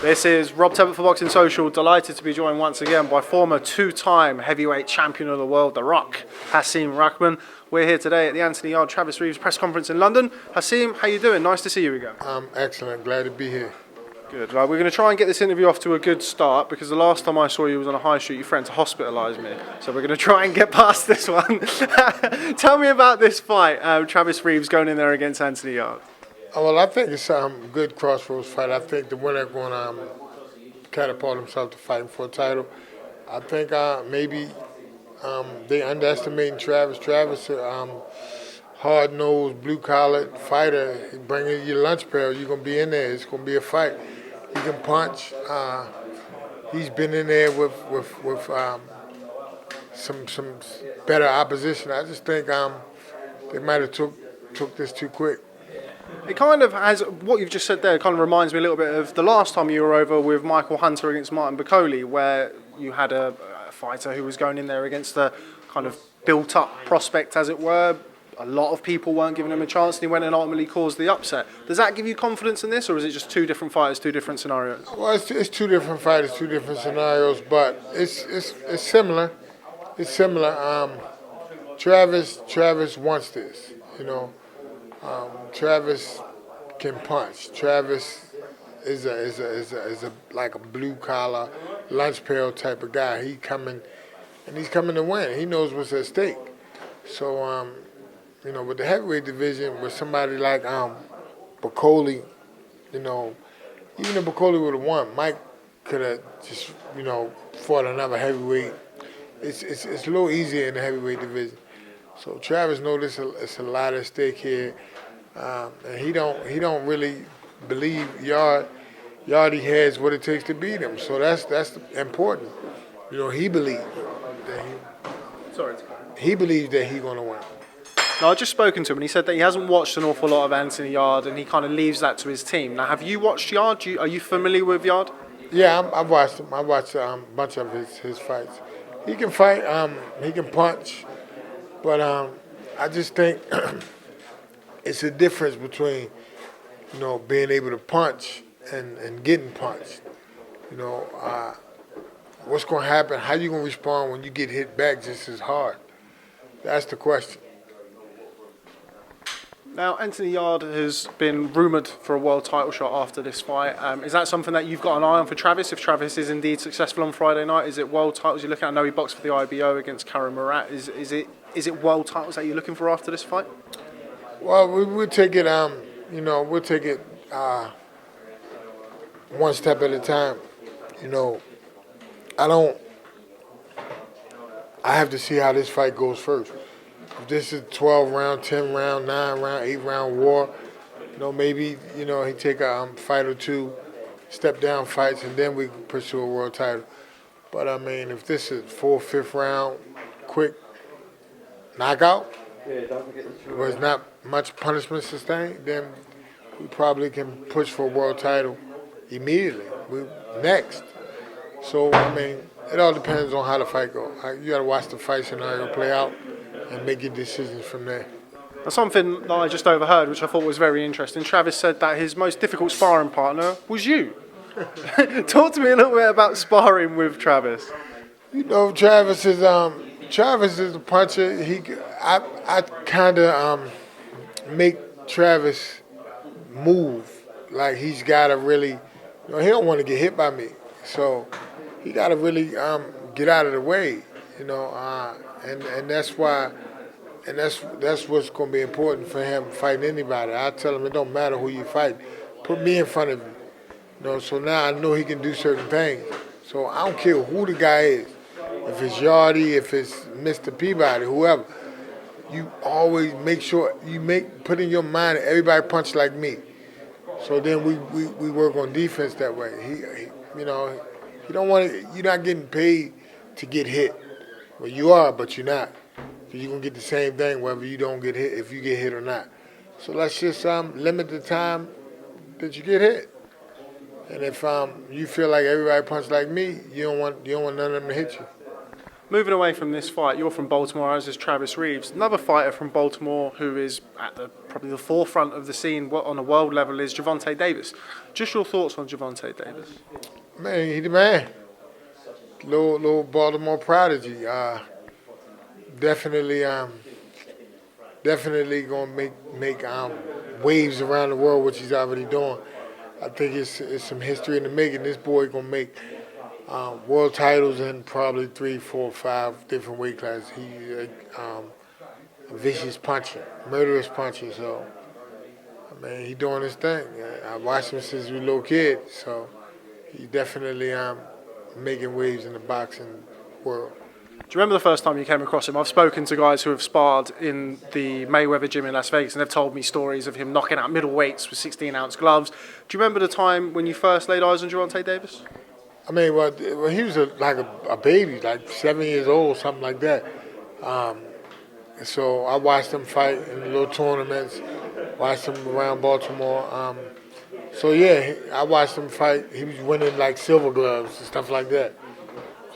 This is Rob Tebbutt for Boxing Social. Delighted to be joined once again by former two-time heavyweight champion of the world, The Rock, Hasim Rahman. We're here today at the Anthony Yarde-Reeves press conference in London. Hasim, how you doing? Nice to see you again. Excellent. Glad to be here. Good. Right, we're going to try and get this interview off to a good start because the last time I saw you was on a high street. Your friend hospitalised me. So we're going to try and get past this one. Tell me about this fight, Travis Reeves going in there against Anthony Yarde. Well, I think it's a good crossroads fight. I think the winner going to catapult himself to fighting for a title. I think maybe they underestimating Travis. Travis, hard-nosed, blue-collar fighter. Bring in your lunch pail. You're going to be in there. It's going to be a fight. He can punch. He's been in there with some better opposition. I just think they might have took this too quick. It kind of has, what you've just said there kind of reminds me a little bit of the last time you were over with Michael Hunter against Martin Bakole, where you had a fighter who was going in there against a kind of built-up prospect, as it were. A lot of people weren't giving him a chance, and he went and ultimately caused the upset. Does that give you confidence in this, or is it just two different fighters, two different scenarios? Well, it's two different fighters, two different scenarios, but it's similar. It's similar. Travis wants this, you know. Travis can punch. Travis is a like a blue collar, lunch pail type of guy. He's coming to win. He knows what's at stake. So you know, with the heavyweight division, with somebody like Bakole, you know, even if Bakole would have won, Mike could have just fought another heavyweight. It's a little easier in the heavyweight division. So Travis knows it's a lot at stake here. And he don't really believe Yarde has what it takes to beat him. So that's important. You know, he believes that he's going to win. Now, I've just spoken to him, and he said that he hasn't watched an awful lot of Anthony Yarde, and he kind of leaves that to his team. Now, have you watched Yarde? Are you familiar with Yarde? Yeah, I've watched him. I watched a bunch of his fights. He can fight. He can punch. But I just think it's a difference between, being able to punch and getting punched. What's going to happen? How you going to respond when you get hit back just as hard? That's the question. Now, Anthony Yarde has been rumoured for a world title shot after this fight. Is that something that you've got an eye on for Travis? If Travis is indeed successful on Friday night, is it world titles you're looking at? I know he boxed for the IBO against Karen Murat. Is it world titles that you're looking for after this fight? Well, we'll take it. We'll take it one step at a time. I have to see how this fight goes first. If this is 12-round, 10-round, 9-round, 8-round war, maybe, he take a fight or two, step-down fights, and then we pursue a world title. But, if this is 4th, 5th round, quick knockout, where it's not much punishment sustained, then we probably can push for a world title immediately. Next. So, it all depends on how the fight goes. You got to watch the fight scenario play out and make your decisions from there. Now, something that I just overheard, which I thought was very interesting, Travis said that his most difficult sparring partner was you. Talk to me a little bit about sparring with Travis. Travis is a puncher. I kind of make Travis move. Like he's got to really, he don't want to get hit by me. So he got to really get out of the way, and that's why, and that's what's going to be important for him fighting anybody. I tell him it don't matter who you fight, put me in front of you. So now I know he can do certain things. So I don't care who the guy is, if it's Yarde, if it's Mr. Peabody, whoever. You always make sure put in your mind that everybody punch like me. So then we work on defense that way. You don't want to. You're not getting paid to get hit. Well, you are, but you're not. You're gonna get the same thing whether you don't get hit, if you get hit or not. So let's just limit the time that you get hit. And if you feel like everybody punch like me, you don't want none of them to hit you. Moving away from this fight, you're from Baltimore, as is Travis Reeves. Another fighter from Baltimore who is at probably the forefront of the scene on a world level is Gervonta Davis. Just your thoughts on Gervonta Davis? Man, he the man. Little Baltimore prodigy. Definitely, definitely gonna make waves around the world, which he's already doing. I think it's some history in the making. This boy gonna make world titles in probably 3, 4, 5 different weight classes. He's a vicious puncher, murderous puncher. So, I mean, he doing his thing. I watched him since he was a little kid. So, he definitely making waves in the boxing world. Do you remember the first time you came across him? I've spoken to guys who have sparred in the Mayweather gym in Las Vegas, and they've told me stories of him knocking out middleweights with 16-ounce gloves. Do you remember the time when you first laid eyes on Gervonta Davis? I mean, well he was like a baby, like 7 years old, something like that. So I watched him fight in the little tournaments, watched him around Baltimore. So yeah, I watched him fight. He was winning like silver gloves and stuff like that,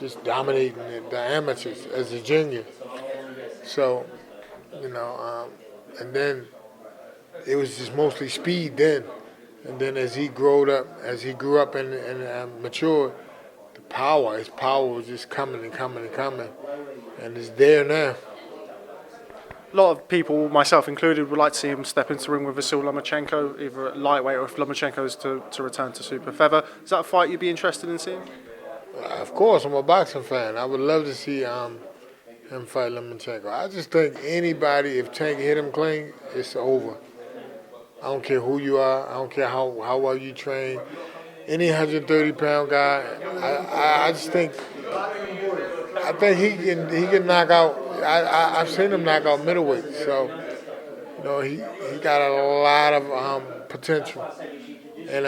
just dominating the amateurs as a junior. So, and then it was just mostly speed then. And then as he grew up and matured, his power was just coming and coming and coming, and it's there now. A lot of people, myself included, would like to see him step into the ring with Vasyl Lomachenko, either at lightweight or if Lomachenko is to return to super feather. Is that a fight you'd be interested in seeing? Of course, I'm a boxing fan. I would love to see him fight Lomachenko. I just think anybody, if Tank hit him clean, it's over. I don't care who you are. I don't care how well you train. Any 130-pound guy, I just think he can knock out. I've seen him knock out middleweight. So he got a lot of potential. And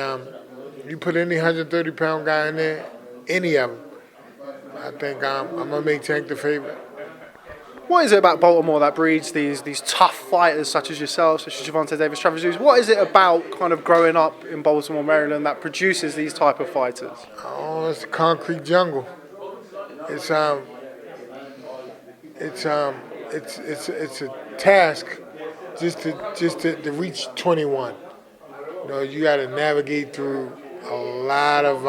you put any 130-pound guy in there, any of them, I think I'm gonna make Tank the favorite. What is it about Baltimore that breeds these tough fighters such as yourself, such as Gervonta Davis, Travis Reeves? What is it about kind of growing up in Baltimore, Maryland, that produces these type of fighters? Oh, it's a concrete jungle. It's a task just to reach 21. You got to navigate through a lot of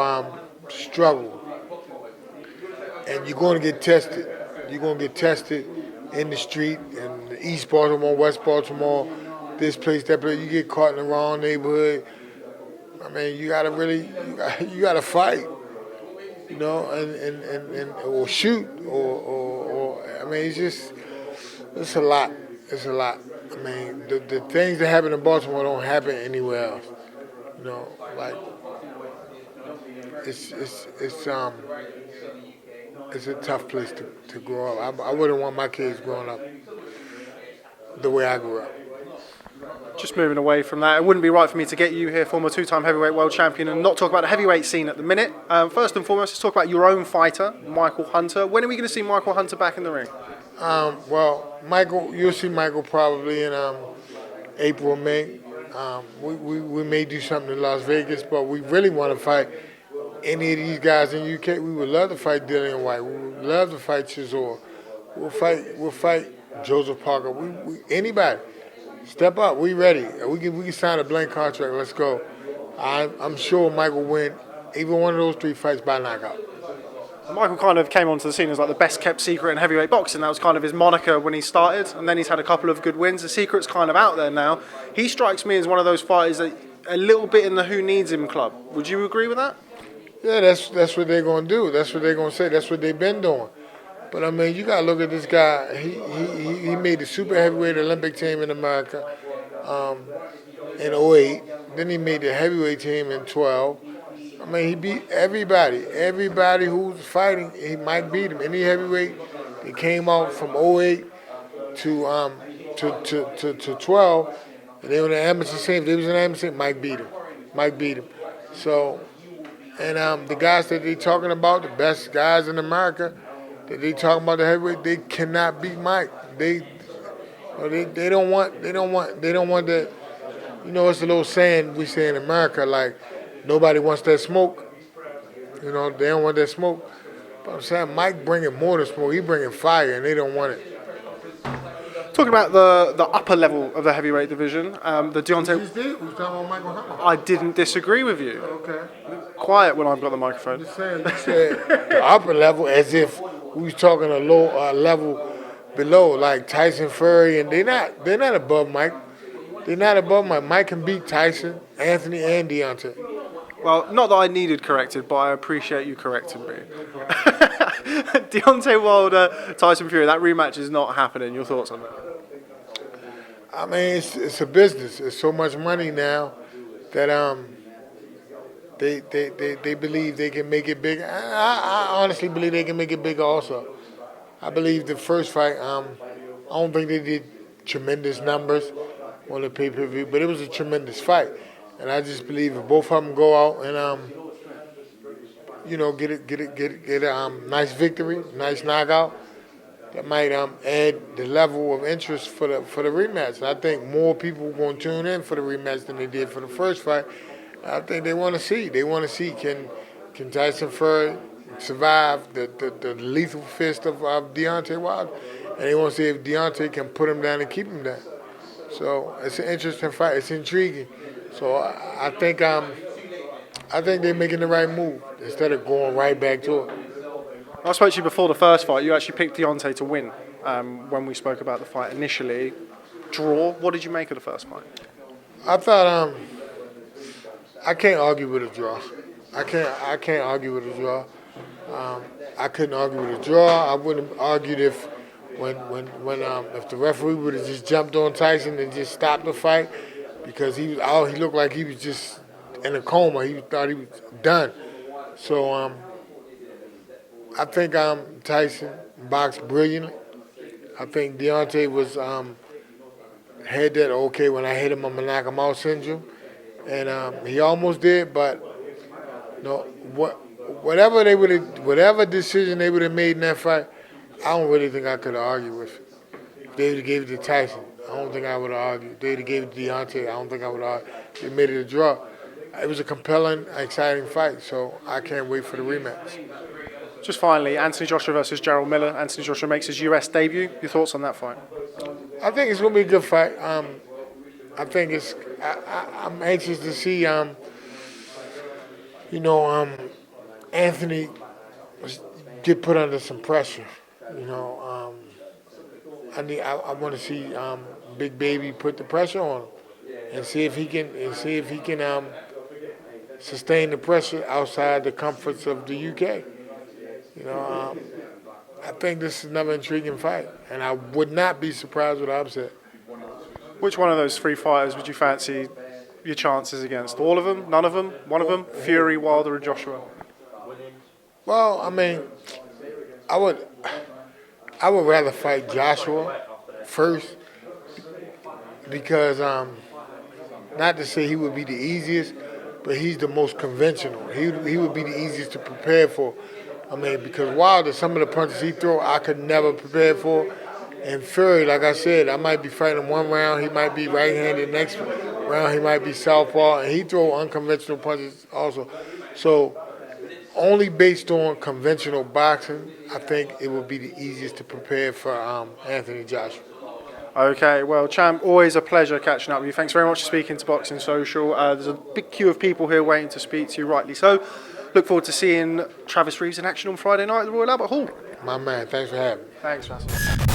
struggle, and you're going to get tested. You're going to get tested in the street, in East Baltimore, West Baltimore, this place, that place. You get caught in the wrong neighborhood. I mean, you gotta fight, and or shoot, or I mean, it's a lot. It's a lot. I mean, the things that happen in Baltimore don't happen anywhere else. Like it's a tough place to grow up. I wouldn't want my kids growing up the way I grew up. Just moving away from that, it wouldn't be right for me to get you here, former two-time heavyweight world champion, and not talk about the heavyweight scene at the minute. First and foremost, let's talk about your own fighter, Michael Hunter. When are we going to see Michael Hunter back in the ring? Well, you'll see Michael probably in April, May. We may do something in Las Vegas, but we really want to fight any of these guys in UK. We would love to fight Dillian White. We would love to fight Chisora. We'll fight Joseph Parker. Anybody. Step up. We ready. We can sign a blank contract. Let's go. I'm sure Michael will win even one of those 3 fights by knockout. Michael kind of came onto the scene as like the best kept secret in heavyweight boxing. That was kind of his moniker when he started, and then he's had a couple of good wins. The secret's kind of out there now. He strikes me as one of those fighters that a little bit in the who needs him club. Would you agree with that? Yeah, that's what they're gonna do. That's what they're gonna say. That's what they've been doing. But I mean, you gotta look at this guy. He made the super heavyweight Olympic team in America in 2008. Then he made the heavyweight team in 2012. I mean, he beat everybody. Everybody who's fighting, Mike beat him. Any heavyweight that came out from 2008 to 12, and they were in the amateur scene. If they was in the amateur scene, Mike beat him. So, and the guys that they talking about, the best guys in America, that they talking about the heavyweight, they cannot beat Mike. They don't want that. It's a little saying we say in America, like, nobody wants that smoke. They don't want that smoke. But I'm saying Mike bringing more to smoke. He bringing fire, and they don't want it. Talking about the upper level of the heavyweight division, the Deontay. We talking about Michael Hunt. I didn't disagree with you. Okay. Quiet when I've got the microphone. You said the upper level as if we was talking a low level below, like Tyson Fury, and they're not above Mike. They're not above Mike. Mike can beat Tyson, Anthony, and Deontay. Well, not that I needed corrected, but I appreciate you correcting me. Deontay Wilder, Tyson Fury, that rematch is not happening. Your thoughts on that? I mean, it's a business. It's so much money now that they believe they can make it big. I honestly believe they can make it bigger also. I believe the first fight, I don't think they did tremendous numbers on the pay-per-view, but it was a tremendous fight. And I just believe if both of them go out and get a nice victory, nice knockout, that might add the level of interest for the rematch. And I think more people are going to tune in for the rematch than they did for the first fight. I think they want to see. They want to see can Tyson Fury survive the lethal fist of Deontay Wilder, and they want to see if Deontay can put him down and keep him down. So it's an interesting fight. It's intriguing. So I think they're making the right move instead of going right back to it. I spoke to you before the first fight. You actually picked Deontay to win when we spoke about the fight initially. Draw. What did you make of the first fight? I thought I can't argue with a draw. I can't argue with a draw. I couldn't argue with a draw. I wouldn't have argued if the referee would have just jumped on Tyson and just stopped the fight because he looked like he was just in a coma. He thought he was done. So I think Tyson boxed brilliantly. I think Deontay was had that okay when I hit him I'm gonna knock him out syndrome, and he almost did, but whatever decision they would have made in that fight, I don't really think I could have argued with it. If they would have gave it to Tyson, I don't think I would have argued. If they would have gave it to Deontay, I don't think I would have argued. They made it a draw. It was a compelling, exciting fight, so I can't wait for the rematch. Just finally, Anthony Joshua versus Jarrell Miller. Anthony Joshua makes his US debut. Your thoughts on that fight? I think it's going to be a good fight. I think I'm anxious to see, Anthony get put under some pressure. I want to see Big Baby put the pressure on him and see if he can sustain the pressure outside the comforts of the UK. I think this is another intriguing fight, and I would not be surprised with an upset. Which one of those three fighters would you fancy your chances against? All of them? None of them? One of them? Fury, Wilder, and Joshua? Well, I mean, I would rather fight Joshua first because not to say he would be the easiest, but he's the most conventional. He would be the easiest to prepare for. I mean, because Wilder, some of the punches he throw, I could never prepare for. And Fury, like I said, I might be fighting one round, he might be right-handed. Next round, he might be southpaw, and he throw unconventional punches also. So, only based on conventional boxing, I think it would be the easiest to prepare for Anthony Joshua. Okay, well, champ, always a pleasure catching up with you. Thanks very much for speaking to Boxing Social. There's a big queue of people here waiting to speak to you, rightly so. Look forward to seeing Travis Reeves in action on Friday night at the Royal Albert Hall. My man, thanks for having me. Thanks, Russell.